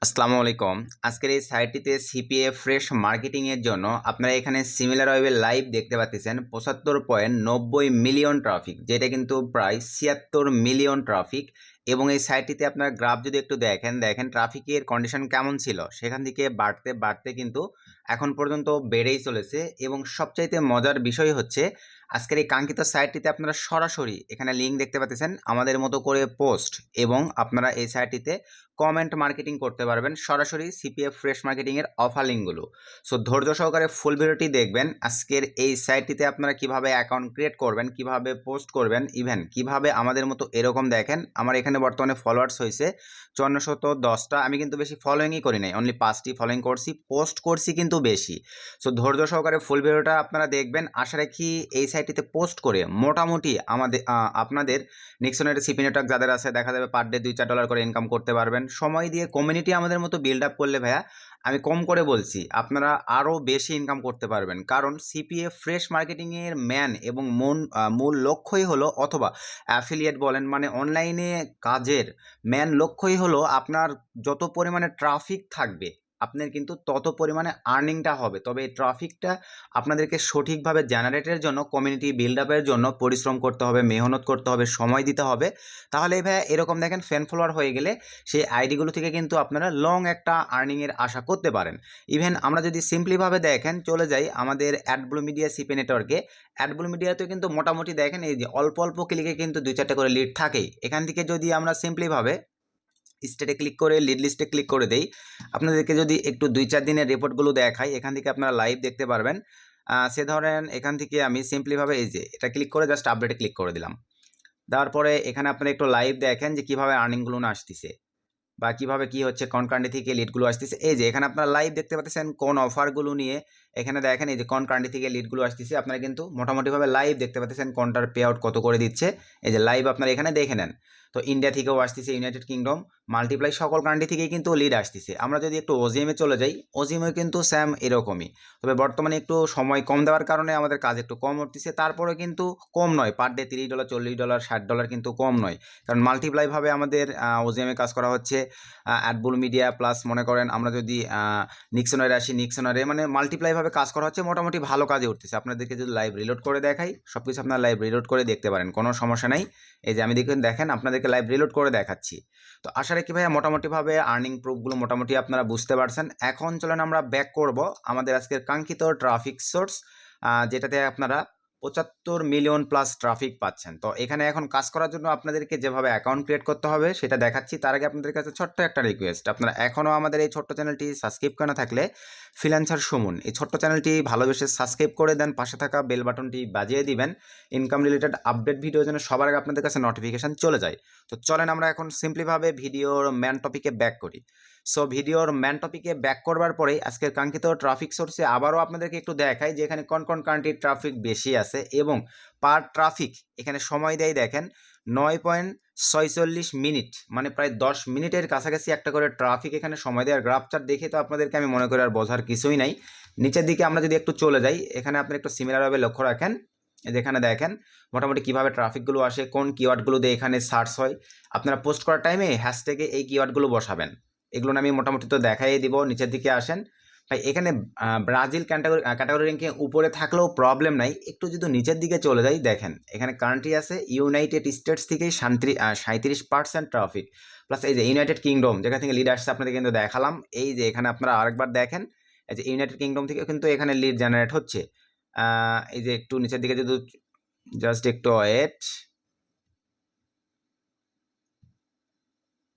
আসসালামু আলাইকুম। আজকের এই সাইটটিতে সিপিএ ফ্রেশ মার্কেটিং এর জন্য আপনারা এখানে সিমিলার ওয়েবে লাইভ দেখতে পাচ্ছেন ৭৫.৯০ মিলিয়ন ট্রাফিক, যেটা কিন্তু প্রায় ৭৬ মিলিয়ন ট্রাফিক। এবং এই সাইটটিতে আপনার গ্রাফ যদি একটু দেখেন ট্রাফিকের কন্ডিশন কেমন ছিল, সেখান থেকে বাড়তে বাড়তে কিন্তু এখন পর্যন্ত বেড়েই চলেছে। এবং সবচাইতে মজার বিষয় হচ্ছে আজকের এই কাঙ্ক্ষিত সাইটটিতে আপনারা সরাসরি এখানে লিঙ্ক দেখতে পাচ্ছেন আমাদের মতো করে পোস্ট, এবং আপনারা এই সাইটটিতে কমেন্ট মার্কেটিং করতে পারবেন সরাসরি সিপিএফ ফ্রেশ মার্কেটিং এর অফার লিঙ্কগুলো। সো ধৈর্য সহকারে ফুল ভিডিওটি দেখবেন। আজকের এই সাইটটিতে আপনারা কিভাবে অ্যাকাউন্ট ক্রিয়েট করবেন, কিভাবে পোস্ট করবেন, ইভেন কিভাবে আমাদের মতো এরকম দেখেন আমার এখানে বর্তমানে ফলোয়ার্স হয়েছে 5410টা। আমি কিন্তু বেশি ফলোয়িংই করি নাই, অনলি 5টি ফলোয়িং করছি, পোস্ট করছি কিন্তু বেশি। সো ধৈর্য সহকারে ফুল ভিডিওটা আপনারা দেখবেন। আশা রাখি এই সাইটটিতে পোস্ট করে মোটামুটি আপনাদের নিক্সনের সিপি নেটওয়ার্ক যাদের আছে দেখা যাবে পার ডে $2-4 করে ইনকাম করতে পারবেন। সময় দিয়ে কমিউনিটি আমাদের মতো বিল্ড আপ করলে ভাইয়া, আমি কম করে বলছি, আপনারা আরও বেশি ইনকাম করতে পারবেন। কারণ সিপিএ ফ্রেশ মার্কেটিংয়ের ম্যান এবং মূল লক্ষ্যই হলো, অথবা অ্যাফিলিয়েট বলেন, মানে অনলাইনে কাজের ম্যান লক্ষ্যই হলো আপনার যত পরিমাণে ট্রাফিক থাকবে আপনার কিন্তু তত পরিমাণে আর্নিংটা হবে। তবে এই ট্রাফিকটা আপনাদেরকে সঠিকভাবে জেনারেটের জন্য, কমিউনিটি বিল্ড আপের জন্য পরিশ্রম করতে হবে, মেহনত করতে হবে, সময় দিতে হবে। তাহলে ভাইয়া এরকম দেখেন ফ্যান ফলোয়ার হয়ে গেলে সেই আইডিগুলো থেকে কিন্তু আপনারা লং একটা আর্নিংয়ের আশা করতে পারেন। ইভেন আমরা যদি সিম্পলিভাবে দেখেন চলে যাই আমাদের অ্যাডব্লু মিডিয়া সিপি নেটওয়ার্কে, অ্যাডব্লু মিডিয়াতেও কিন্তু মোটামুটি দেখেন এই যে অল্প অল্প ক্লিকে কিন্তু 2-4টা করে লিড থাকেই। এখান থেকে যদি আমরা সিম্পলিভাবে স্টেটে ক্লিক করে লিড লিস্টে ক্লিক করে দেই, আপনাদেরকে যদি একটু 2-4 দিনের রিপোর্টগুলো দেখাই, এখান থেকে আপনারা লাইভ দেখতে পারবেন। সে ধরেন এখান থেকে আমি সিম্পলিভাবে এই যে এটা ক্লিক করে জাস্ট আপডেটে ক্লিক করে দিলাম। দেওয়ার পরে এখানে আপনারা একটু লাইভ দেখেন যে কীভাবে আর্নিংগুলো না আসতেছে, বা কীভাবে কী হচ্ছে, কোন কান্ট্রি থেকে লিডগুলো আসতেছে। এই যে এখানে আপনারা লাইভ দেখতে পাচ্ছেন কোন অফারগুলো নিয়ে, এখানে দেখেন এই যে কোন কান্ট্রি থেকে লিডগুলো আসতেছে। আপনারা কিন্তু মোটামুটিভাবে লাইভ দেখতে পাচ্ছেন কোনটার পে আউট কত করে দিচ্ছে। এই যে লাইভ আপনারা এখানে দেখে নেন। তো ইন্ডিয়া থেকেও আসতেছে, ইউনাইটেড কিংডম, মাল্টিপ্লাই, সকল কান্ট্রি থেকেই কিন্তু লিড আসতেছে। আমরা যদি একটু ওজিএমে চলে যাই, ওজিএমে কিন্তু স্যাম এরকমই। তবে বর্তমানে একটু সময় কম দেওয়ার কারণে আমাদের কাজ একটু কম উঠতেছে, তারপরে কিন্তু কম নয়, পার ডে $30, $40, $60 কিন্তু কম নয়। কারণ মাল্টিপ্লাইভাবে আমাদের ওজিএমে কাজ করা হচ্ছে। অ্যাডবুল মিডিয়া প্লাস মনে করেন আমরা যদি নিক্সনারে আসি, নিক্সনারে মানে মাল্টিপ্লাইভাবে কাজ করা হচ্ছে, মোটামুটি ভালো কাজে উঠতেছে। আপনাদেরকে যদি লাইভ রিলোড করে দেখাই, সব কিছু আপনারা লাইভ রিলোড করে দেখতে পারেন, কোনো সমস্যা নাই। এই যে আমি দেখেন আপনাদেরকে লাইভ রিলোড করে দেখাচ্ছি। তো আশা রাখি ভাইয়া মোটামুটিভাবে আর্নিং প্রুফগুলো মোটামুটি আপনারা বুঝতে পারছেন। এখন চলেন আমরা ব্যাক করব আমাদের আজকের কাঙ্ক্ষিত ট্রাফিক সোর্স, যেটাতে আপনারা 75 মিলিয়ন প্লাস ট্রাফিক পাচ্ছেন। তো এখানে এখন কাজ করার জন্য আপনাদেরকে যেভাবে অ্যাকাউন্ট ক্রিয়েট করতে হবে সেটা দেখাচ্ছি। তার আগে আপনাদের কাছে ছোট্ট একটা রিকোয়েস্ট, আপনারা এখনও আমাদের এই ছোট্ট চ্যানেলটি সাবস্ক্রাইব করে না থাকলে ফ্রিল্যান্সার সুমন এই ছোট্ট চ্যানেলটি ভালোবেসে সাবস্ক্রাইব করে দেন, পাশে থাকা বেল বাটনটি বাজিয়ে দিবেন, ইনকাম রিলেটেড আপডেট ভিডিও যেন সবার আগে আপনাদের কাছে নোটিফিকেশান চলে যায়। তো চলেন আমরা এখন সিম্পলিভাবে ভিডিওর ম্যান টপিকে ব্যাক করি। সো ভিডিওর ম্যান টপিকে ব্যাক করবার পরেই আজকের কাঙ্ক্ষিত ট্রাফিক সোর্সে আবারও আপনাদেরকে একটু দেখাই যে এখানে কোন কোন কান্ট্রির ট্রাফিক বেশি আছে, এবং পার ট্রাফিক এখানে সময় দেয় দেখেন 9.46 মিনিট, মানে প্রায় 10 মিনিটের কাছাকাছি একটা করে ট্রাফিক এখানে সময় দেয়। আর গ্রাফ চার্ট দেখে তো আপনাদেরকে আমি মনে করি আর বোঝার কিছুই নাই। নিচের দিকে আমরা যদি একটু চলে যাই, এখানে আপনি একটু সিমিলারভাবে লক্ষ্য রাখেন, যেখানে দেখেন মোটামুটি কীভাবে ট্রাফিকগুলো আসে, কোন কিওয়ার্ডগুলো দিয়ে এখানে সার্চ হয়। আপনারা পোস্ট করার টাইমে হ্যাশট্যাগে এই কিওয়ার্ডগুলো বসাবেন, এগুলো আমি মোটামুটি তো দেখাই দিব। নিচের দিকে আসেন ভাই, এখানে ব্রাজিল ক্যাটাগরি র্যাঙ্কিং উপরে থাকলেও প্রবলেম নাই। একটু যদি নিচের দিকে চলে যাই, দেখেন এখানে কান্ট্রি আছে ইউনাইটেড স্টেটস থেকেই 37% ট্রাফিক, প্লাস এই যে ইউনাইটেড কিংডম যেখান থেকে লিড আসছে আপনাদের কিন্তু দেখালাম। এই যে এখানে আপনারা আরেকবার দেখেন, এই যে ইউনাইটেড কিংডম থেকে কিন্তু এখানে লিড জেনারেট হচ্ছে। এই যে একটু নিচের দিকে যদি জাস্ট একটু ওয়েট,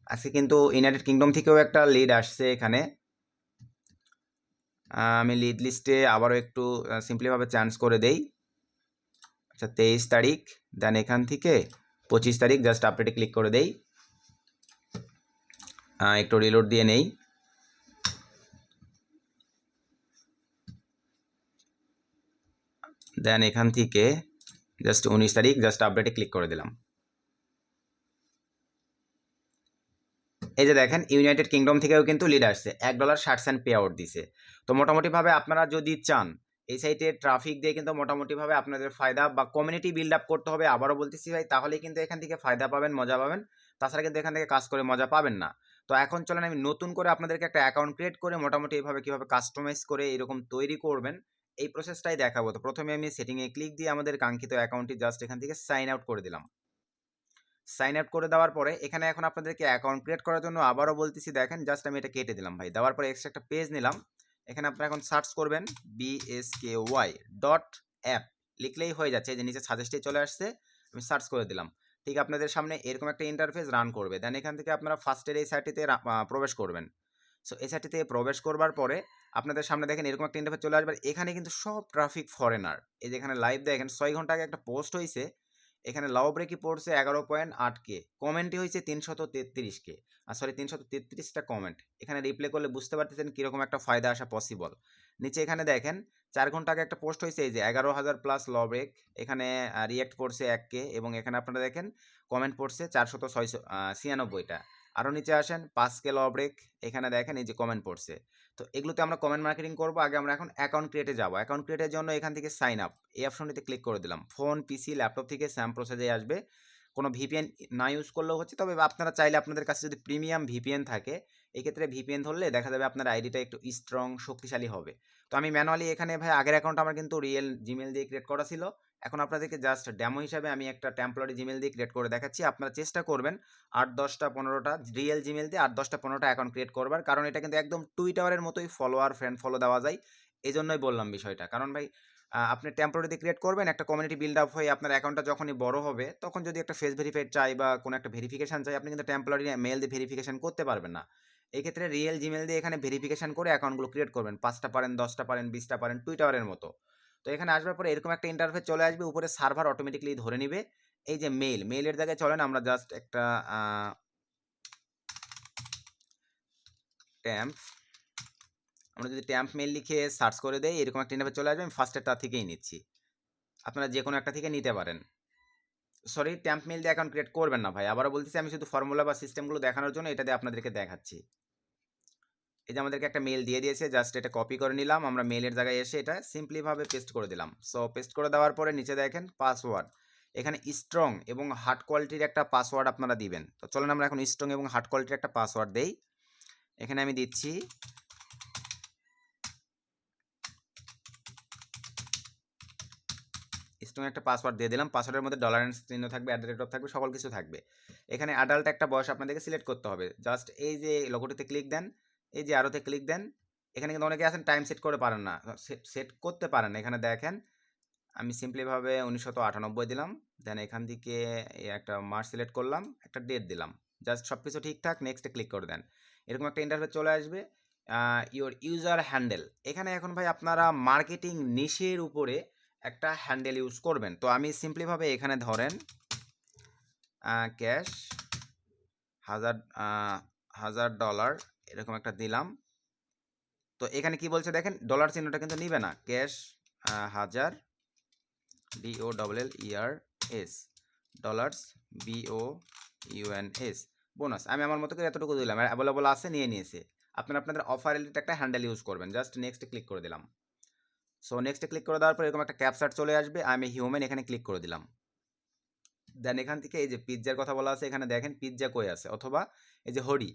আজকে কিন্তু ইউনাইটেড কিংডম থেকেও একটা লিড আসছে এখানে। আমি লিড লিস্টে আবারও একটু সিম্পলিভাবে চান্স করে দেই। আচ্ছা 23 তারিখ, দেন এখান থেকে 25 তারিখ জাস্ট আপডেটে ক্লিক করে দেই, একটু রিলোড দিয়ে নেই। দেন এখান থেকে জাস্ট 19 তারিখ জাস্ট আপডেটে ক্লিক করে দিলাম। এই যে দেখেন ইউনাইটেড কিংডম থেকেও কিন্তু লিড আসছে, $1.60 পে আউট দিছে। তো মোটামুটিভাবে আপনারা যদি চান এই সাইটে ট্রাফিক দিয়ে কিন্তু মোটামুটিভাবে আপনাদের ফায়দা বা কমিউনিটি বিল্ড আপ করতে হবে, আবারও বলতেছি ভাই, তাহলেই কিন্তু এখান থেকে ফায়দা পাবেন, মজা পাবেন। তাছাড়া কিন্তু এখান থেকে কাজ করে মজা পাবেন না। তো এখন চলেন আমি নতুন করে আপনাদেরকে একটা অ্যাকাউন্ট ক্রিয়েট করে মোটামুটি এইভাবে কীভাবে কাস্টমাইজ করে এরকম তৈরি করবেন এই প্রসেসটাই দেখাবো। তো প্রথমে আমি সেটিংয়ে ক্লিক দিয়ে আমাদের কাঙ্ক্ষিত অ্যাকাউন্টটি জাস্ট এখান থেকে সাইন আউট করে দিলাম। সাইন আউট করে দেওয়ার পরে এখানে এখন আপনাদেরকে অ্যাকাউন্ট ক্রিয়েট করার জন্য আবারও বলতেছি, দেখেন জাস্ট আমি এটা কেটে দিলাম ভাই। দেওয়ার পরে এক্সট্রা একটা পেজ নিলাম। এখানে আপনারা এখন সার্চ করবেন BSKY.app লিখলেই হয়ে যাচ্ছে। এই যে নিচে সাজেস্টে চলে আসছে, আমি সার্চ করে দিলাম। ঠিক আপনাদের সামনে এরকম একটা ইন্টারফেস রান করবে। দেন এখান থেকে আপনারা ফার্স্টের এই সাইটটিতে প্রবেশ করবেন। সো এই সাইটটিতে প্রবেশ করবার পরে আপনাদের সামনে দেখেন এরকম একটা ইন্টারফেস চলে আসবে। এখানে কিন্তু সব ট্রাফিক ফরেনার। এই যে এখানে লাইভ দেখেন 6 ঘন্টা আগে একটা পোস্ট হয়েছে, এখানে লাউ ব্রেকি পড়ছে 11.8K, কমেন্টই হয়েছে 333K, সরি 333টা কমেন্ট। এখানে রিপ্লে করলে বুঝতে পারতেছেন কীরকম একটা ফায়দা আসা পসিবল। নিচে এখানে দেখেন 4 ঘন্টা আগে একটা পোস্ট হয়েছে, এই যে 11,000 প্লাস লাউ ব্রেক, এখানে রিয়েক্ট পড়ছে 1K এবং এখানে আপনারা দেখেন কমেন্ট পড়ছে 496টা। আরও নিচে আসেন 5K লাউ ব্রেক, এখানে দেখেন এই যে কমেন্ট পড়ছে। তো এগুলোতে আমরা কমেন্ট মার্কেটিং করবো। আগে আমরা এখন অ্যাকাউন্ট ক্রিয়েটে যাবো। অ্যাকাউন্ট ক্রিয়েটের জন্য এখান থেকে সাইন আপ এই অপশনটিতে ক্লিক করে দিলাম। ফোন, পিসি, ল্যাপটপ থেকে স্যাম প্রসেসে আসবে। কোনো ভিপিএন না ইউজ করলেও হচ্ছে, তবে আপনারা চাইলে আপনাদের কাছে যদি প্রিমিয়াম ভিপিএন থাকে এক্ষেত্রে ভিপিএন ধরলে দেখা যাবে আপনার আইডিটা একটু স্ট্রং শক্তিশালী হবে। তো আমি ম্যানুয়ালি এখানে ভাই আগের অ্যাকাউন্ট আমার কিন্তু রিয়েল জিমেল দিয়ে ক্রিয়েট করা ছিল। এখন আপনাদেরকে জাস্ট ডেমো হিসাবে আমি একটা টেম্পোরারি জিমেল দিয়ে ক্রিয়েট করে দেখাচ্ছি। আপনারা চেষ্টা করবেন 8-10-15টা রিয়েল জিমেল দিয়ে 8-10-15টা অ্যাকাউন্ট ক্রিয়েট করবার, কারণ এটা কিন্তু একদম টুইটারের মতোই ফলোয়ার ফ্রেন্ড ফলো দেওয়া যায়। এই জন্যই বললাম বিষয়টা, কারণ ভাই আপনি টেম্পোরারি দিয়ে ক্রিয়েট করবেন, একটা কমিউনিটি বিল্ড আপ হয়ে আপনার অ্যাকাউন্টটা যখনই বড় হবে তখন যদি একটা ফেস ভেরিফাইড চাই বা কোনো একটা ভেরিফিকেশান চাই, আপনি কিন্তু টেম্পোরারি মেল দিয়ে ভেরিফিকেশান করতে পারবেন না। এই ক্ষেত্রে রিয়েল জিমেল দিয়ে এখানে ভেরিফিকেশান করে অ্যাকাউন্টগুলো ক্রিয়েট করবেন। 5টা পারেন, 10টা পারেন, 20টা পারেন, টুইটারের মতো। তো এখানে আসবার পরে এরকম একটা ইন্টারফেস চলে আসবে, উপরে সার্ভার অটোমেটিকলি ধরে নিবে। এই যে মেইলের জায়গায় চলেন আমরা জাস্ট একটা ট্যাম্প, আমরা যদি ট্যাম্প মেইল লিখে সার্চ করে দেই এরকম একটা ইন্টারফেস চলে আসবে। আমি ফার্স্টের তার থেকেই নিচ্ছি, আপনারা যে কোনো একটা থেকে নিতে পারেন। সরি, ট্যাম্প মেইল দিয়ে অ্যাকাউন্ট ক্রিয়েট করবেন না ভাই, আবারও বলতেছি, আমি শুধু ফর্মুলা বা সিস্টেমগুলো দেখানোর জন্য এটা দিয়ে আপনাদেরকে দেখাচ্ছি। এই যে আমাদেরকে একটা মেইল দিয়ে দিয়েছে, জাস্ট এটা কপি করে নিলাম। আমরা মেইলের জায়গায় এসে এটা সিম্পলিভাবে পেস্ট করে দিলাম। সো পেস্ট করে দেওয়ার পরে নিচে দেখেন পাসওয়ার্ড, এখানে স্ট্রং এবং হার্ড কোয়ালিটির একটা পাসওয়ার্ড আপনারা দিবেন। তো চলেন আমরা এখন স্ট্রং এবং হার্ড কোয়ালিটির একটা পাসওয়ার্ড দেই। এখানে আমি দিচ্ছি স্ট্রং একটা পাসওয়ার্ড দিয়ে দিলাম। পাসওয়ার্ডের মধ্যে ডলার চিহ্ন থাকবে, @ থাকবে, সকল কিছু থাকবে। এখানে অ্যাডাল্ট একটা বয়স আপনাদেরকে সিলেক্ট করতে হবে। জাস্ট এই যে লোগোটিতে ক্লিক দেন, এই যে আরোতে ক্লিক দেন। এখানে কিন্তু অনেকে আছেন টাইম সেট করে পারেন না, সেট করতে পারেন। এখানে দেখেন আমি সিম্পলিভাবে 1998 দিলাম। দেন এখান থেকে একটা মাস সিলেক্ট করলাম, একটা ডেট দিলাম। জাস্ট সব কিছু ঠিকঠাক, নেক্সটে ক্লিক করে দেন। এরকম একটা ইন্টারফেস চলে আসবে। ইওর ইউজার হ্যান্ডেল, এখানে এখন ভাই আপনারা মার্কেটিং নিশের উপরে একটা হ্যান্ডেল ইউজ করবেন। তো আমি সিম্পলিভাবে এখানে ধরেন ক্যাশ $1000 এরকম একটা দিলাম। তো এখানে কি বলছে দেখেন, ডলার চিহ্নটা কিন্তু নিবে না, cash 1000 DOLLERS dollars BOUNS bonus. আমি আমার মতো করে এতটুকু দিলাম, অ্যাভেলেবল আছে, নিয়ে নিয়েছে। আপনারা আপনাদের অফার রিলেটেড একটা হ্যান্ডেল ইউজ করবেন। জাস্ট নেক্সটে ক্লিক করে দিলাম। সো নেক্সটে ক্লিক করে দেওয়ার পর এরকম একটা ক্যাপচার চলে আসবে, আমি হিউম্যান, এখানে ক্লিক করে দিলাম। দেন এখান থেকে এই যে পিৎজার কথা বলা আছে, এখানে দেখেন পিৎজা কই আছে, অথবা এই যে হডি,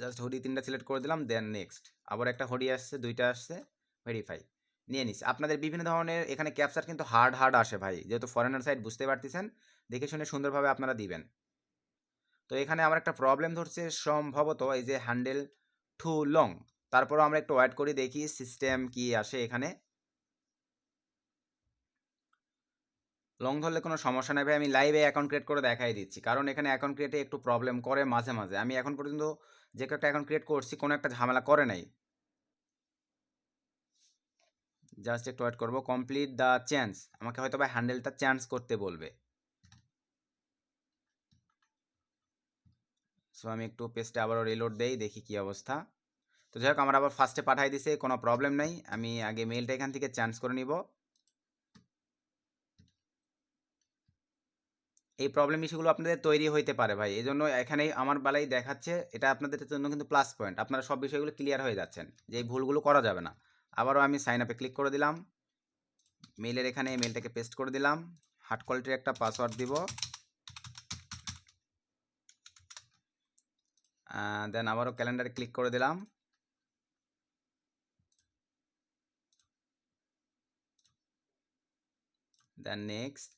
জাস্ট হডি 3টা সিলেক্ট করে দিলাম। দেন নেক্সট, আবার একটা হডি আসছে, 2টা আসছে, ভেরিফাই, নিয়ে নিস। আপনাদের বিভিন্ন ধরনের এখানে ক্যাপচার কিন্তু হার্ড আসে ভাই, যেহেতু ফরেনার সাইট বুঝতে পারতেছেন, দেখে শুনে সুন্দরভাবে আপনারা দিবেন। তো এখানে আমার একটা প্রবলেম ধরছে সম্ভবত, এই যে হ্যান্ডেল টু লং। তারপরও আমরা একটু ওয়েট করি, দেখি সিস্টেম কি আসে। এখানে লং ধরলে কোনো সমস্যা নেই ভাই, আমি লাইভে অ্যাকাউন্ট ক্রিয়েট করে দেখাই দিচ্ছি, কারণ এখানে অ্যাকাউন্ট ক্রিয়েটে একটু প্রবলেম করে মাঝে মাঝে। আমি এখন পর্যন্ত যে একটা অ্যাকাউন্ট ক্রিয়েট করছি কোনো একটা ঝামেলা করে নাই। জাস্ট একটু ওয়েট করবো, কমপ্লিট দ্য চেঞ্জ, আমাকে হয়তো বা হ্যান্ডেলটা চেঞ্জ করতে বলবে। সো আমি একটু পেজটা আবারও রিলোড দেই, দেখি কি অবস্থা। তো যাই হোক, আমার আবার ফার্স্টে পাঠাই দিছে, কোনো প্রবলেম নাই। আমি আগে মেইলটা এখান থেকে চেঞ্জ করে নিব। এই প্রবলেম ইস্যুগুলো আপনাদের তৈরি হইতে পারে ভাই, এই জন্য এখানেই আমার বেলায় দেখাচ্ছে, এটা আপনাদের জন্য কিন্তু প্লাস পয়েন্ট। আপনারা সব বিষয়গুলো ক্লিয়ার হয়ে যাচ্ছেন যে এই ভুলগুলো করা যাবে না। আবারও আমি সাইন আপে ক্লিক করে দিলাম, মেইলের এখানে মেইলটাকে পেস্ট করে দিলাম, হার্ড কোয়ালিটির একটা পাসওয়ার্ড দিব। দেন আবারও ক্যালেন্ডারে ক্লিক করে দিলাম। দেন নেক্সট,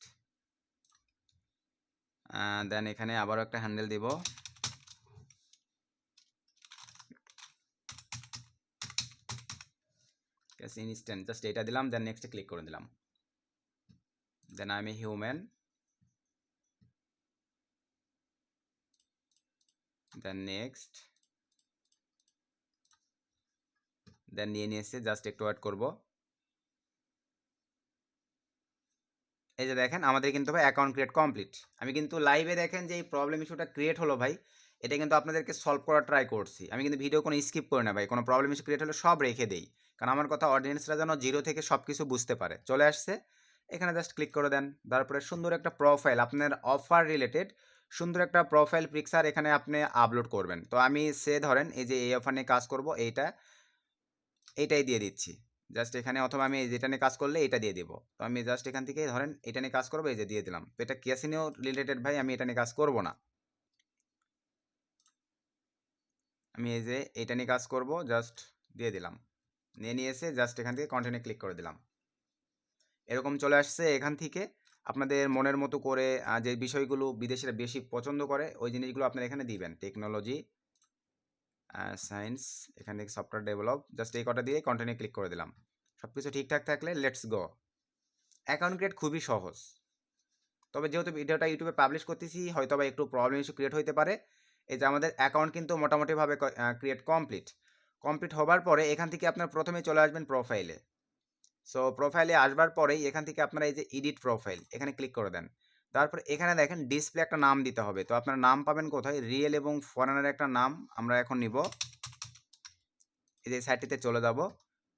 দেন এখানে আবারও একটা হ্যান্ডেল দিব। ইনস্ট্যান্ট জাস্ট এটা দিলাম, দেন নেক্সটে ক্লিক করে দিলাম। Then I am a human, then next, then নিয়ে এসে জাস্ট একটু ওয়েট করব। এই যে দেখেন আমাদের কিন্তু ভাই অ্যাকাউন্ট ক্রিয়েট কমপ্লিট। আমি কিন্তু লাইভে দেখেন যে এই প্রবলেম ইস্যুটা ক্রিয়েট হলো ভাই, এটা কিন্তু আপনাদেরকে সলভ করার ট্রাই করছি। আমি কিন্তু ভিডিও কোনো স্কিপ করি না ভাই, কোনো প্রবলেম ইস্যু ক্রিয়েট হলে সব রেখে দেই, কারণ আমার কথা অডিয়েন্সরা যেন জিরো থেকে সব কিছু বুঝতে পারে। চলে আসছে, এখানে জাস্ট ক্লিক করে দেন। তারপরে সুন্দর একটা প্রোফাইল, আপনার অফার রিলেটেড সুন্দর একটা প্রোফাইল পিকচার এখানে আপনি আপলোড করবেন। তো আমি ধরেন এই যে এই অফার নিয়ে কাজ করব, এইটাই দিয়ে দিচ্ছি জাস্ট এখানে, অথবা আমি যেটা নিয়ে কাজ করলে এটা দিয়ে দেবো। তো আমি জাস্ট এখান থেকে ধরেন এটা নিয়ে কাজ করবো, এই যে দিয়ে দিলাম। তো এটা ক্যাসিনো রিলেটেড ভাই, আমি এটা নিয়ে কাজ করব না, আমি এই যে এটা নিয়ে কাজ করব, জাস্ট দিয়ে দিলাম। নিয়ে এসে জাস্ট এখান থেকে কন্টিনিউ ক্লিক করে দিলাম। এরকম চলে আসছে। এখান থেকে আপনাদের মনের মতো করে যে বিষয়গুলো বিদেশিরা বেশি পছন্দ করে ওই জিনিসগুলো আপনারা এখানে দিবেন। টেকনোলজি, সায়েন্স, এখান থেকে সফটওয়্যার ডেভেলপ, জাস্ট এই কটা দিয়ে কন্টিনিউ ক্লিক করে দিলাম। সব কিছু ঠিকঠাক থাকলে লেটস গো। অ্যাকাউন্ট ক্রিয়েট খুবই সহজ, তবে যেহেতু ভিডিওটা ইউটিউবে পাবলিশ করতেছি হয়তো বা একটু প্রবলেম ইস্যু ক্রিয়েট হতে পারে। এই যে আমাদের অ্যাকাউন্ট কিন্তু মোটামুটিভাবে ক্রিয়েট কমপ্লিট হবার পরে এখান থেকে আপনার প্রথমে চলে আসবেন প্রোফাইলে। সো প্রোফাইলে আসবার পরেই এখান থেকে আপনারা এই যে এডিট প্রোফাইল এখানে ক্লিক করে দেন। তারপর এখানে দেখেন ডিসপ্লে একটা নাম দিতে হবে। তো আপনার নাম পাবেন কোথায়, রিয়েল এবং ফরেনার একটা নাম আমরা এখন নিব। এই যে সাইটটিতে চলে যাব।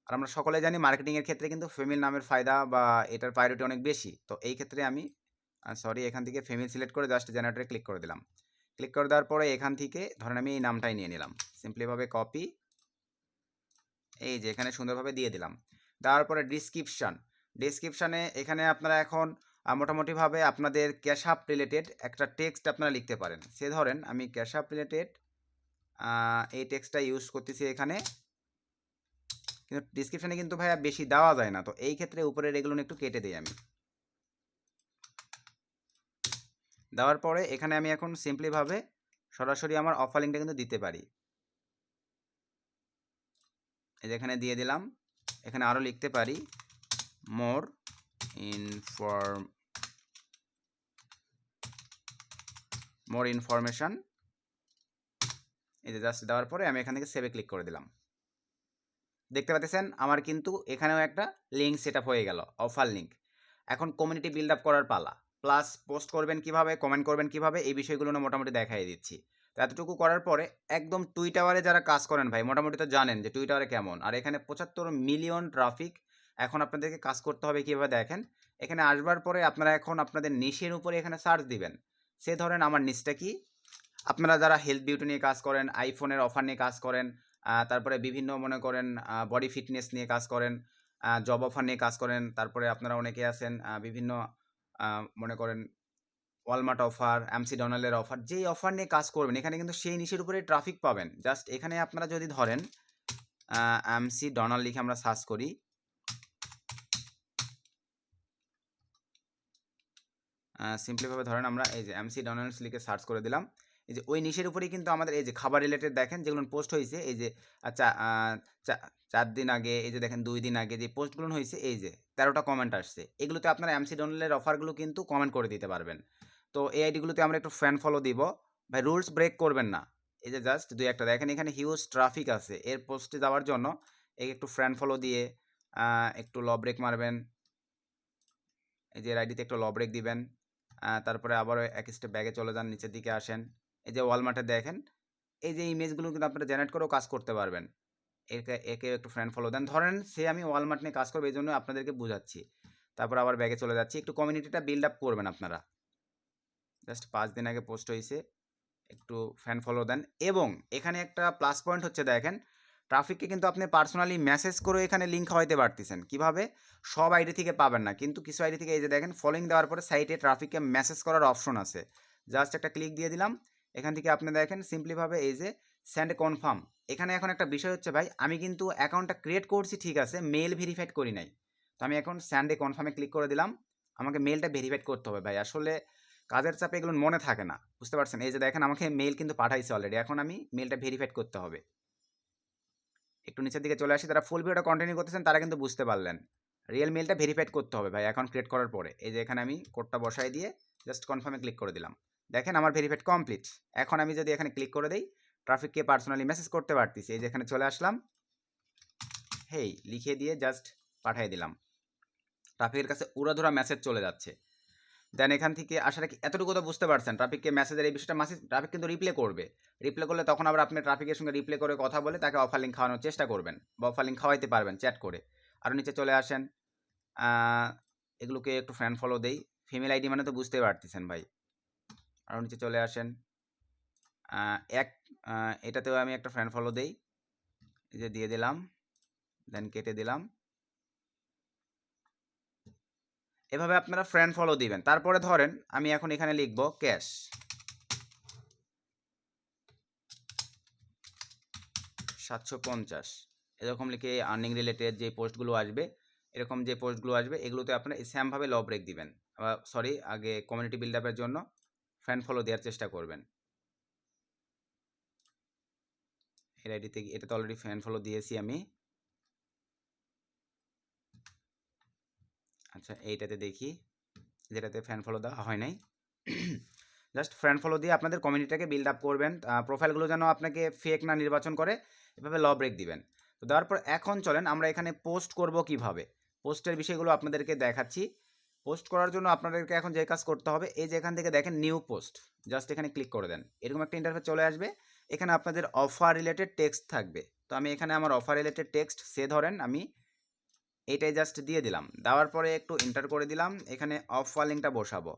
আর আমরা সকলে জানি মার্কেটিংয়ের ক্ষেত্রে কিন্তু ফেমিল নামের ফায়দা বা এটার প্রায়োরিটি অনেক বেশি। তো এই ক্ষেত্রে আমি এখান থেকে ফেমিল সিলেক্ট করে জাস্ট জেনারেটরে ক্লিক করে দিলাম। ক্লিক করে দেওয়ার পরে এখান থেকে ধরেন আমি এই নামটাই নিয়ে নিলাম, সিম্পলিভাবে কপি, এই যে এখানে সুন্দরভাবে দিয়ে দিলাম। দেওয়ার পরে ডিসক্রিপশানে এখানে আপনারা এখন মোটামুটিভাবে আপনাদের ক্যাশ আপ রিলেটেড একটা টেক্সট আপনারা লিখতে পারেন। সে ধরেন আমি ক্যাশ আপ রিলেটেড এই টেক্সটটা ইউজ করতেছি এখানে, কিন্তু ডিসক্রিপশানে কিন্তু ভাইয়া বেশি দেওয়া যায় না। তো এই ক্ষেত্রে উপরের এগুলো একটু কেটে দিই আমি। দেওয়ার পরে এখানে আমি এখন সিম্পলিভাবে সরাসরি আমার অফার লিঙ্কটা কিন্তু দিতে পারি। এই যে এখানে দিয়ে দিলাম। এখানে আরও লিখতে পারি মোর ইনফরমেশন। এই যে জাস্ট দেওয়ার পরে আমি এখান থেকে সেভে ক্লিক করে দিলাম। দেখতে পাচ্ছেন আমার কিন্তু এখানেও একটা লিঙ্ক সেট আপ হয়ে গেল, অফার লিঙ্ক। এখন কমিউনিটি বিল্ড আপ করার পালা, প্লাস পোস্ট করবেন কিভাবে, কমেন্ট করবেন কিভাবে, এই বিষয়গুলো মোটামুটি দেখাই দিচ্ছি। তো এতটুকু করার পরে একদম টুইটারে যারা কাজ করেন ভাই মোটামুটি তো জানেন যে টুইটারে কেমন, আর এখানে 75 মিলিয়ন ট্রাফিক। এখন আপনাদেরকে কাজ করতে হবে কীভাবে দেখেন, এখানে আসবার পরে আপনারা এখন আপনাদের নিশের উপরে এখানে সার্চ দিবেন। সে ধরেন আমার নিশটা কি, আপনারা যারা হেলথ বিউটি নিয়ে কাজ করেন, আইফোনের অফার নিয়ে কাজ করেন, তারপরে বিভিন্ন মনে করেন বডি ফিটনেস নিয়ে কাজ করেন, জব অফার নিয়ে কাজ করেন, তারপরে আপনারা অনেকে আছেন বিভিন্ন মনে করেন ওয়ালমার্ট অফার, এমসি ডোনাল্ডের অফার, যেই অফার নিয়ে কাজ করবেন এখানে কিন্তু সেই নিশের উপরে ট্রাফিক পাবেন। জাস্ট এখানে আপনারা যদি ধরেন এমসি ডোনাল্ড লিখে আমরা সার্চ করি, সিম্পলিভাবে ধরেন আমরা এই যে এমসি ডোনাল্ডস লিখে সার্চ করে দিলাম। এই যে ওই নিশের উপরেই কিন্তু আমাদের এই যে খাবার রিলেটেড দেখেন যেগুলো পোস্ট হয়েছে, এই যে আচ্ছা 4 দিন আগে, এই যে দেখেন 2 দিন আগে যে পোস্টগুলো হয়েছে, এই যে 13টা কমেন্ট আসছে, এগুলোতে আপনারা এমসি ডোনাল্ডের অফারগুলো কিন্তু কমেন্ট করে দিতে পারবেন। তো এই আইডিগুলোতে আমরা একটু ফ্যান ফলো দিব ভাই, রুলস ব্রেক করবেন না। এই যে জাস্ট 2-1টা দেখেন এখানে হিউজ ট্রাফিক আছে, এর পোস্টে যাওয়ার জন্য এই একটু ফ্যান ফলো দিয়ে একটু ল ব্রেক মারবেন। এই যে এর আইডিতে একটু ল ব্রেক দিবেন, তারপরে আবারও এক স্টেপ ব্যাগে চলে যান, নিচের দিকে আসেন। এই যে ওয়ালমার্টে দেখেন এই যে ইমেজগুলো কিন্তু আপনারা জেনারেট করেও কাজ করতে পারবেন। একে একটু ফ্রেন্ড ফলো দেন। ধরেন সে আমি ওয়ালমার্ট নিয়ে কাজ করবো, এই জন্য আপনাদেরকে বুঝাচ্ছি। তারপর আবার ব্যাগে চলে যাচ্ছি, একটু কমিউনিটিটা বিল্ড আপ করবেন আপনারা। জাস্ট 5 দিন আগে পোস্ট হয়েছে, একটু ফ্যান ফলো দেন। এবং এখানে একটা প্লাস পয়েন্ট হচ্ছে দেখেন, ট্রাফিককে কিন্তু আপনি পার্সোনালি মেসেজ করে এখানে লিঙ্ক খাওয়াইতে পারতেছেন। কিভাবে, সব আইডি থেকে পাবেন না, কিন্তু কিছু আইডি থেকে এই যে দেখেন ফলোইং দেওয়ার পরে সাইটে ট্রাফিককে মেসেজ করার অপশন আছে। জাস্ট একটা ক্লিক দিয়ে দিলাম, এখান থেকে আপনি দেখেন সিম্পলিভাবে এই যে সেন্ড কনফার্ম। এখানে এখন একটা বিষয় হচ্ছে ভাই, আমি কিন্তু অ্যাকাউন্টটা ক্রিয়েট করছি ঠিক আছে, মেল ভেরিফাইড করি নাই। তো আমি এখন স্যান্ডে কনফার্মে ক্লিক করে দিলাম। আমাকে মেলটা ভেরিফাইড করতে হবে ভাই, আসলে কাজের চাপে এগুলো মনে থাকে না, বুঝতে পারছেন? এই যে দেখেন আমাকে মেল কিন্তু পাঠাইছে অলরেডি, এখন আমি মেলটা ভেরিফাইড করতে হবে। একটু নিচের দিকে চলে আসি, তারা ফুল ভিডিওটা কন্টিনিউ করতেছেন তারা কিন্তু বুঝতে পারলেন। রিয়েল মেলটা ভেরিফাইড করতে হবে ভাই অ্যাকাউন্ট ক্রিয়েট করার পরে। এই যে এখানে আমি কোডটা বসাই দিয়ে জাস্ট কনফার্মে ক্লিক করে দিলাম। দেখেন আমার ভেরিফাইড কমপ্লিট। এখন আমি যদি এখানে ক্লিক করে দেই, ট্রাফিককে পার্সোনালি মেসেজ করতে পারতেছি। এই যে এখানে চলে আসলাম, হেই লিখে দিয়ে জাস্ট পাঠিয়ে দিলাম। ট্রাফিকের কাছে উড়াধুরা মেসেজ চলে যাচ্ছে। দেন এখান থেকে আসাটা কি এতটুকু তো বুঝতে পারছেন, ট্রাফিককে মেসেজের এই বিষয়টা ট্রাফিক কিন্তু রিপ্লে করবে। রিপ্লে করলে তখন আবার আপনি ট্রাফিকের সঙ্গে রিপ্লে করে কথা বলে তাকে অফার লিঙ্ক খাওয়ানোর চেষ্টা করবেন, বা অফার লিঙ্ক খাওয়াইতে পারবেন চ্যাট করে। আরও নিচে চলে আসেন, এগুলোকে একটু ফ্রেন্ড ফলো দেই। ফিমেল আইডি মানে তো বুঝতেই পারতেছেন ভাই। আরও নিচে চলে আসেন, এটাতেও আমি একটা ফ্রেন্ড ফলো দেই, এই যে দিয়ে দিলাম, দেন কেটে দিলাম। এভাবে আপনারা ফ্রেন্ড ফলো দিবেন। তারপরে ধরেন আমি এখন এখানে লিখব ক্যাশ 750, এরকম লিখে আর্নিং রিলেটেড যে পোস্টগুলো আসবে, এরকম যে পোস্টগুলো আসবে এগুলোতে আপনারা সেমভাবে ল ব্রেক দিবেন। সরি, আগে কমিউনিটি বিল্ড আপের জন্য ফ্রেন্ড ফলো দেওয়ার চেষ্টা করবেন। এর আইডিতে এটাতে অলরেডি ফ্রেন্ড ফলো দিয়েছি আমি। আচ্ছা এইটাতে দেখি, যেটাতে ফ্রেন্ড ফলো দেওয়া হয় নাই। জাস্ট ফ্রেন্ড ফলো দিয়ে আপনাদের কমিউনিটিটাকে বিল্ড আপ করবেন। প্রোফাইলগুলো যেন আপনাকে ফেক না নির্বাচন করে, এভাবে ল ব্রেক দিবেন। তো দেওয়ার পর এখন চলেন আমরা এখানে পোস্ট করব কিভাবে, পোস্টের বিষয়গুলো আপনাদেরকে দেখাচ্ছি। পোস্ট করার জন্য আপনাদেরকে এখন যে কাজ করতে হবে, এই যে এখান থেকে দেখেন নিউ পোস্ট, জাস্ট এখানে ক্লিক করে দেন। এরকম একটা ইন্টারফেস চলে আসবে, এখানে আপনাদের অফার রিলেটেড টেক্সট থাকবে। তো আমি এখানে আমার অফার রিলেটেড টেক্সট ধরেন আমি এইটাই জাস্ট দিয়ে দিলাম। দেওয়ার পরে একটু এন্টার করে দিলাম, এখানে অফার লিঙ্কটা বসাবো।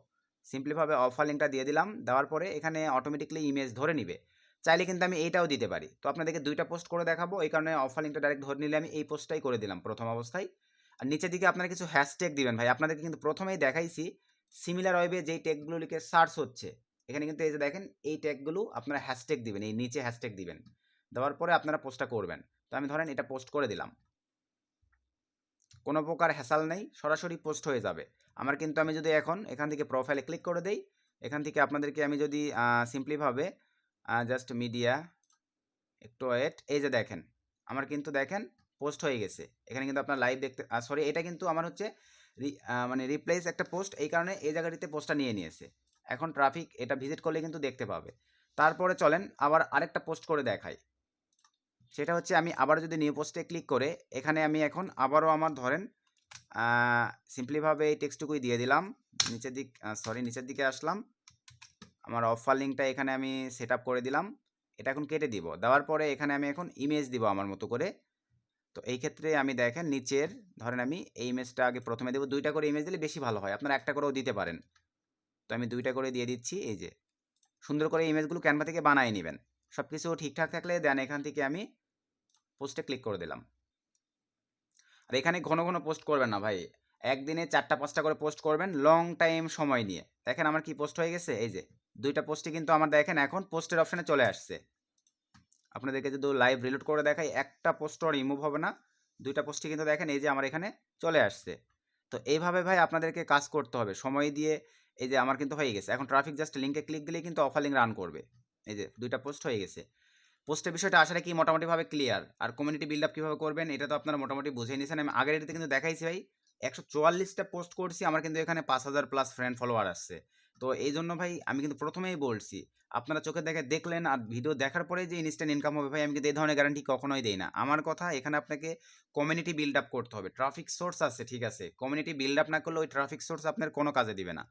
সিম্পলিভাবে অফার লিঙ্কটা দিয়ে দিলাম। দেওয়ার পরে এখানে অটোমেটিকলি ইমেজ ধরে নিবে। চাইলে কিন্তু আমি এইটাও দিতে পারি। তো আপনাদেরকে দুইটা পোস্ট করে দেখাবো, এই কারণে অফার লিঙ্কটা ডাইরেক্ট ধরে নিলে আমি এই পোস্টটাই করে দিলাম প্রথম অবস্থায়। আর নিচের দিকে আপনারা কিছু হ্যাশট্যাগ দিবেন ভাই। আপনাদেরকে কিন্তু প্রথমেই দেখাইছি সিমিলার ওয়েবে যেই ট্যাগগুলো লিখে সার্চ হচ্ছে, এখানে কিন্তু এই যে দেখেন এই ট্যাগগুলো আপনারা হ্যাশট্যাগ দিবেন, এই নিচে হ্যাশট্যাগ দিবেন। দেওয়ার পরে আপনারা পোস্টটা করবেন। তো আমি ধরেন এটা পোস্ট করে দিলাম, কোনো প্রকার হ্যাসাল নেই, সরাসরি পোস্ট হয়ে যাবে আমার। কিন্তু আমি যদি এখন এখান থেকে প্রোফাইলে ক্লিক করে দেই, এখান থেকে আপনাদেরকে আমি যদি সিম্পলিভাবে জাস্ট মিডিয়া একটু ওয়েট, এই যে দেখেন আমার কিন্তু দেখেন পোস্ট হয়ে গেছে। এখানে কিন্তু আপনার লাইভ দেখতে, সরি এটা কিন্তু আমার হচ্ছে মানে রিপ্লেস একটা পোস্ট, এই কারণে এই জায়গাটিতে পোস্টটা নিয়ে নিয়েছে। এখন ট্রাফিক এটা ভিজিট করলে কিন্তু দেখতে পাবে। তারপরে চলেন আবার আরেকটা পোস্ট করে দেখাই। সেটা হচ্ছে আমি আবার যদি নিউ পোস্টে ক্লিক করে এখানে আমি এখন আবারও আমার ধরেন সিম্পলিভাবে এই টেক্সটটুকুই দিয়ে দিলাম। নিচের দিকে আসলাম, আমার অফার লিঙ্কটা এখানে আমি সেট আপ করে দিলাম। এটা এখন কেটে দিব। দেওয়ার পরে এখানে আমি এখন ইমেজ দিব আমার মতো করে। তো এই ক্ষেত্রে আমি দেখেন নিচের ধরেন আমি এই ইমেজটা আগে প্রথমে দেবো। দুইটা করে ইমেজ দিলে বেশি ভালো হয়, আপনারা একটা করেও দিতে পারেন। তো আমি দুইটা করে দিয়ে দিচ্ছি। এই যে সুন্দর করে ইমেজগুলো ক্যানভা থেকে বানিয়ে নেবেন। সব কিছু ঠিকঠাক থাকলে দেন এখান থেকে আমি পোস্টে ক্লিক করে দিলাম। আর এখানে ঘন ঘন পোস্ট করবেন না ভাই, একদিনে 4টা-5টা করে পোস্ট করবেন লং টাইম সময় নিয়ে। দেখেন আমার কি পোস্ট হয়ে গেছে, এই যে দুইটা পোস্টই কিন্তু আমার দেখেন এখন পোস্টের অপশানে চলে আসছে। আপনাদেরকে যদি লাইভ রিলোড করে দেখাই, একটা পোস্টও রিমুভ হবে না, দুইটা পোস্টই কিন্তু দেখেন এই যে আমার এখানে চলে আসছে। তো এইভাবে ভাই আপনাদেরকে কাজ করতে হবে সময় দিয়ে। এই যে আমার কিন্তু হয়ে গেছে, এখন ট্রাফিক জাস্ট লিঙ্কে ক্লিক দিলেই কিন্তু অফার লিঙ্ক রান করবে। এই যে দুইটা পোস্ট হয়ে গেছে। পোস্টের বিষয়টা আসলে কি মোটামুটিভাবে ক্লিয়ার। আর কমিউনিটি বিল্ড আপ কীভাবে করবেন এটা তো আপনারা মোটামুটি বুঝে নিয়েছেন। আমি আগের এটাতে কিন্তু দেখাইছি ভাই 144টা পোস্ট করছি, আমার কিন্তু এখানে 5000+ ফ্রেন্ড ফলোয়ার আসছে। তো এই জন্য ভাই আমি কিন্তু প্রথমেই বলছি, আপনারা চোখে দেখে দেখলেন আর ভিডিও দেখার পরে যে ইনস্ট্যান্ট ইনকাম হবে ভাই, আমি কিন্তু এই ধরনের গ্যারান্টি কখনোই দেই না। আমার কথা এখানে আপনাকে কমিউনিটি বিল্ড আপ করতে হবে। ট্রাফিক সোর্স আছে ঠিক আছে, কমিউনিটি বিল্ড আপ না করলে ওই ট্রাফিক সোর্স আপনার কোনো কাজে দিবে না।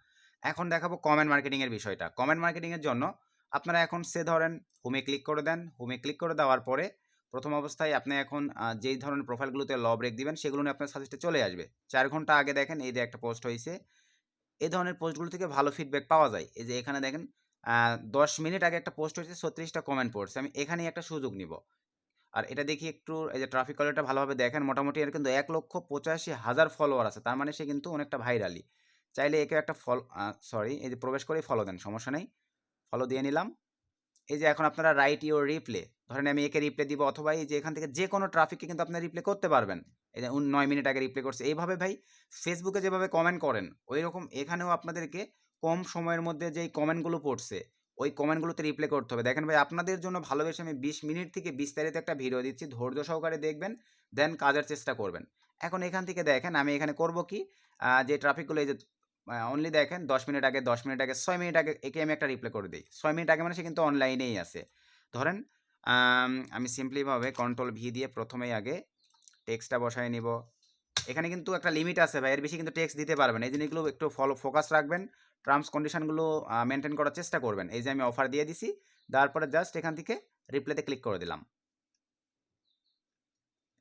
এখন দেখাবো কমেন্ট মার্কেটিংয়ের বিষয়টা। কমেন্ট মার্কেটিংয়ের জন্য আপনারা এখন ধরেন হোমে ক্লিক করে দেন। হোমে ক্লিক করে দেওয়ার পরে প্রথম অবস্থায় আপনি এখন যেই ধরনের প্রোফাইলগুলোতে ল ব্রেক দিবেন সেগুলো নিয়ে আপনার সাজেস্টে চলে আসবে। 4 ঘন্টা আগে দেখেন এই যে একটা পোস্ট হয়েছে, এই ধরনের পোস্টগুলো থেকে ভালো ফিডব্যাক পাওয়া যায়। এই যে এখানে দেখেন 10 মিনিট আগে একটা পোস্ট হয়েছে, 36টা কমেন্ট পড়ছে। আমি এখানেই একটা সুযোগ নিব। আর এটা দেখি একটু, এই যে ট্রাফিক কলারটা ভালোভাবে দেখেন, মোটামুটি এর কিন্তু 1,85,000 ফলোয়ার আছে, তার মানে সে কিন্তু অনেকটা ভাইরালি। চাইলে একে একটা এই যে প্রবেশ করেই ফলো দেন, সমস্যা নেই। ফলো দিয়ে নিলাম। এই যে এখন আপনারা রাইট ইউর রিপ্লে, ধরেন আমি একে রিপ্লে দিব, অথবা এই যে এখান থেকে যে কোনো ট্রাফিককে কিন্তু আপনারা রিপ্লে করতে পারবেন। এই যে 9 মিনিট আগে রিপ্লে করছে, এইভাবে ভাই ফেসবুকে যেভাবে কমেন্ট করেন ওই রকম এখানেও আপনাদেরকে কম সময়ের মধ্যে যেই কমেন্টগুলো পড়ছে ওই কমেন্টগুলোতে রিপ্লে করতে হবে। দেখেন ভাই, আপনাদের জন্য ভালোবেসে আমি 20 মিনিট থেকে বিস্তারিত একটা ভিডিও দিচ্ছি, ধৈর্য সহকারে দেখবেন, দেন কাজের চেষ্টা করবেন। এখন এখান থেকে দেখেন আমি এখানে করব কি, যে ট্রাফিকগুলো এই যে অনলি দেখেন 10 মিনিট আগে, 10 মিনিট আগে, 6 মিনিট আগে, একে আমি একটা রিপ্লে করে দিই। 6 মিনিট আগে মানে সে কিন্তু অনলাইনেই আছে। ধরেন আমি সিম্পলিভাবে কন্ট্রোল ভি দিয়ে প্রথমেই আগে টেক্সটটা বসায় নিব। এখানে কিন্তু একটা লিমিট আছে ভাই, এর বেশি কিন্তু টেক্সট দিতে পারবেন। এই জিনিসগুলো একটু ফোকাস রাখবেন, টার্মস কন্ডিশনগুলো মেনটেন করার চেষ্টা করবেন। এই যে আমি অফার দিয়ে দিছি, তারপরে জাস্ট এখান থেকে রিপ্লেতে ক্লিক করে দিলাম।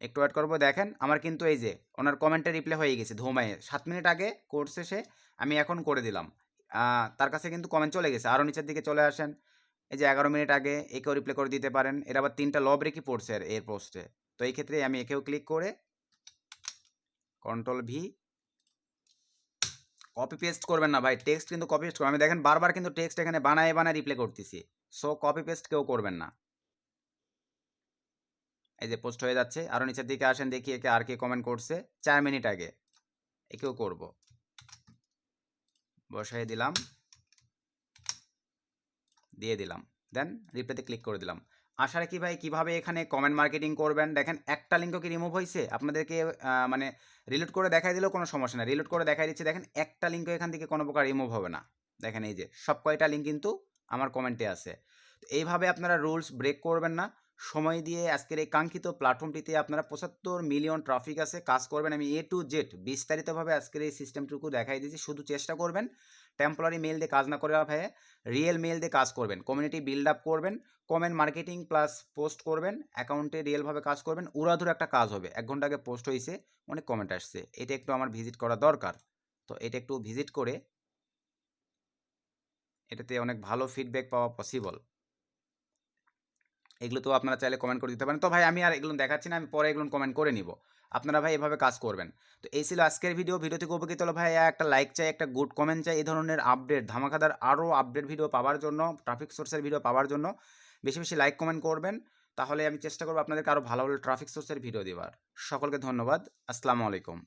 একটু ওয়েট করবো, দেখেন আমার কিন্তু এই যে ওনার কমেন্টে রিপ্লে হয়ে গেছে ধুমায়ে, 7 মিনিট আগে করছে সে, আমি এখন করে দিলাম। তার কাছে কিন্তু কমেন্ট চলে গেছে। আরও নিচের দিকে চলে আসেন, এই যে 11 মিনিট আগে একেও রিপ্লে করে দিতে পারেন। এর আবার 3টা লব রেখে পড়ছে এর পোস্টে, তো এই ক্ষেত্রে আমি একেও ক্লিক করে কন্ট্রোল ভি, কপি পেস্ট করবেন না ভাই, টেক্সট কিন্তু কপি পেস্ট করবেন। আমি দেখেন বারবার কিন্তু টেক্সট এখানে বানায় রিপ্লে করতেছি, সো কপি পেস্ট কেউ করবেন না। এই যে পোস্ট হয়ে যাচ্ছে, আরও নিচের দিকে আসেন, দেখি একে আর কে কমেন্ট করছে 4 মিনিট আগে, একেও করব, বসাই দিলাম, দিয়ে দিলাম, দেন রিপ্লেতে ক্লিক করে দিলাম। আশা রাখি ভাই কীভাবে এখানে কমেন্ট মার্কেটিং করবেন। দেখেন একটা লিঙ্কও কি রিমুভ হয়েছে, আপনাদেরকে মানে রিলোড করে দেখাই দিলেও কোনো সমস্যা নেই। রিলোড করে দেখাই দিচ্ছি, দেখেন একটা লিঙ্কও এখান থেকে কোনো প্রকার রিমুভ হবে না। দেখেন এই যে সব কয়টা লিঙ্ক কিন্তু আমার কমেন্টে আছে। তো এইভাবে আপনারা রুলস ব্রেক করবেন না, সময় দিয়ে আজকের এই কাঙ্ক্ষিত প্ল্যাটফর্মটিতে আপনারা 75 মিলিয়ন ট্রাফিক আছে, কাজ করবেন। আমি A to Z বিস্তারিতভাবে আজকের এই সিস্টেমটুকু দেখাই দিয়েছি। শুধু চেষ্টা করবেন টেম্পোরারি মেল দিয়ে কাজ না করে ভাই রিয়েল মেল দিয়ে কাজ করবেন, কমিউনিটি বিল্ড আপ করবেন, কমেন্ট মার্কেটিং প্লাস পোস্ট করবেন, অ্যাকাউন্টে রিয়েলভাবে কাজ করবেন। উড়াধুরা একটা কাজ হবে, 1 ঘন্টা আগে পোস্ট হয়েছে, অনেক কমেন্ট আসছে, এটা একটু আমার ভিজিট করা দরকার। তো এটা একটু ভিজিট করে এটাতে অনেক ভালো ফিডব্যাক পাওয়া পসিবল। এগুলো তো আপনারা চাইলে কমেন্ট করে দিতে পারেন। তো ভাই আমি আর এগুলো দেখাচ্ছি না, আমি পরে এগুলো কমেন্ট করে নিব। আপনারা ভাই এভাবে কাজ করবেন। তো এই ছিল আজকের ভিডিও থেকে উপকৃত হলো ভাই, একটা লাইক চাই, একটা গুড কমেন্ট চাই। এই ধরনের আপডেট ধামাকাদার আরও আপডেট ভিডিও পাওয়ার জন্য, ট্রাফিক সোর্সের ভিডিও পাওয়ার জন্য বেশি বেশি লাইক কমেন্ট করবেন। তাহলে আমি চেষ্টা করবো আপনাদেরকে আরও ভালো ভালো ট্রাফিক সোর্সের ভিডিও দেওয়ার। সকলকে ধন্যবাদ। আসসালামু আলাইকুম।